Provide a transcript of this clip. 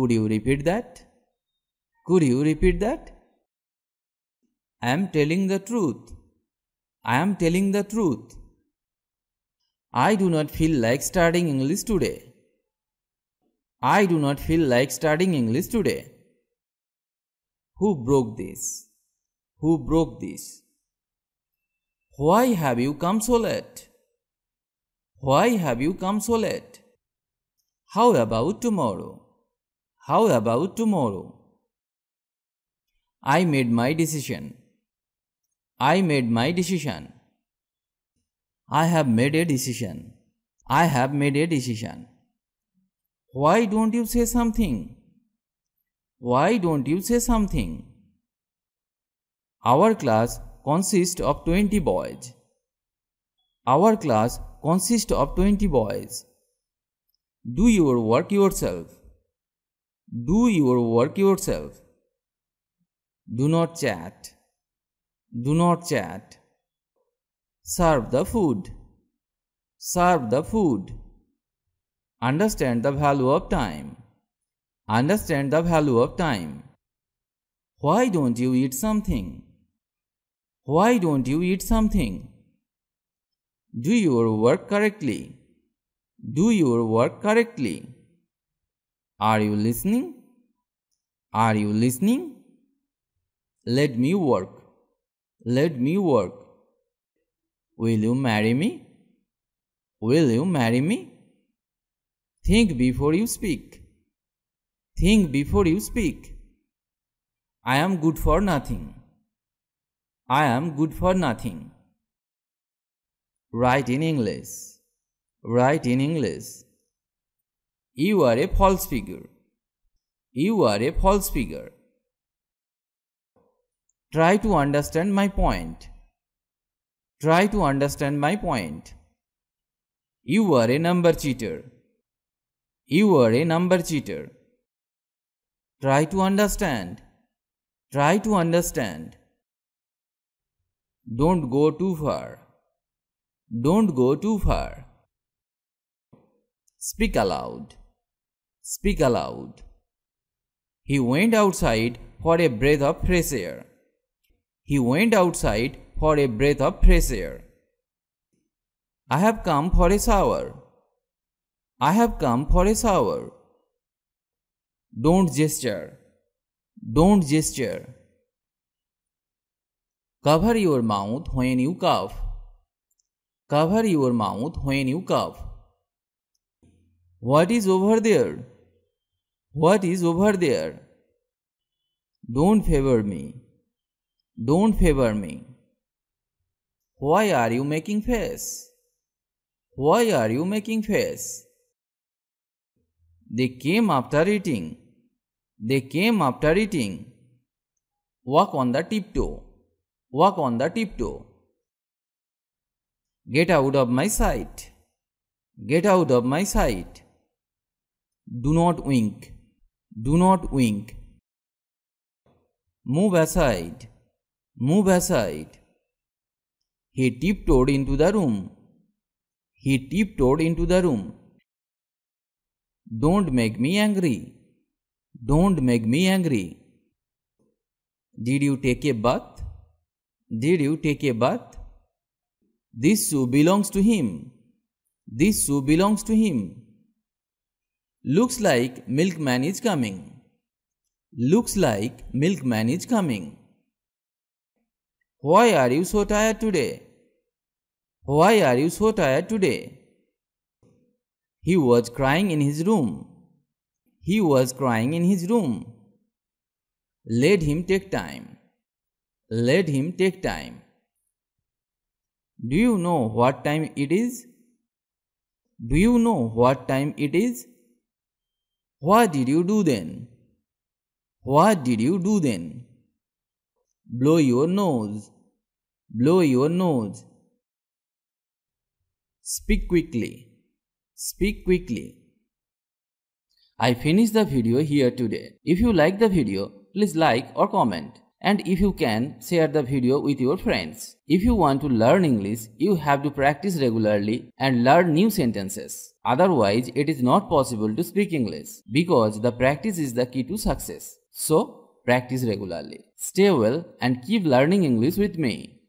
Could you repeat that? Could you repeat that? I am telling the truth. I am telling the truth. I do not feel like studying English today. I do not feel like studying English today. Who broke this? Who broke this? Why have you come so late? Why have you come so late? How about tomorrow? How about tomorrow? I made my decision. I made my decision. I have made a decision. I have made a decision. Why don't you say something? Why don't you say something? Our class consists of 20 boys. Our class consists of 20 boys. Do your work yourself. Do your work yourself. Do not chat. Do not chat. Serve the food. Serve the food. Understand the value of time. Understand the value of time. Why don't you eat something? Why don't you eat something? Do your work correctly. Do your work correctly. Are you listening? Are you listening? Let me work. Let me work. Will you marry me? Will you marry me? Think before you speak. Think before you speak. I am good for nothing. I am good for nothing. Write in English. Write in English. You are a false figure. You are a false figure. Try to understand my point. Try to understand my point. You are a number cheater. You are a number cheater. Try to understand. Try to understand. Don't go too far. Don't go too far. Speak aloud. Speak aloud. He went outside for a breath of fresh air. He went outside for a breath of fresh air. I have come for a shower. I have come for a shower. Don't gesture. Don't gesture. Cover your mouth when you cough. Cover your mouth when you cough. What is over there? What is over there? Don't favor me. Don't favor me. Why are you making face? Why are you making face? They came after eating. They came after eating. Walk on the tiptoe. Walk on the tiptoe. Get out of my sight. Get out of my sight. Do not wink. Do not wink. Move aside. Move aside. He tiptoed into the room. He tiptoed into the room. Don't make me angry. Don't make me angry. Did you take a bath? Did you take a bath? This shoe belongs to him. This shoe belongs to him. Looks like milkman is coming. Looks like milkman is coming. Why are you so tired today? Why are you so tired today? He was crying in his room. He was crying in his room. Let him take time. Let him take time. Do you know what time it is? Do you know what time it is? What did you do then? What did you do then? Blow your nose. Blow your nose. Speak quickly. Speak quickly. I finished the video here today. If you like the video, please like or comment. And if you can, share the video with your friends. If you want to learn English, you have to practice regularly and learn new sentences. Otherwise, it is not possible to speak English because the practice is the key to success. So, practice regularly. Stay well and keep learning English with me.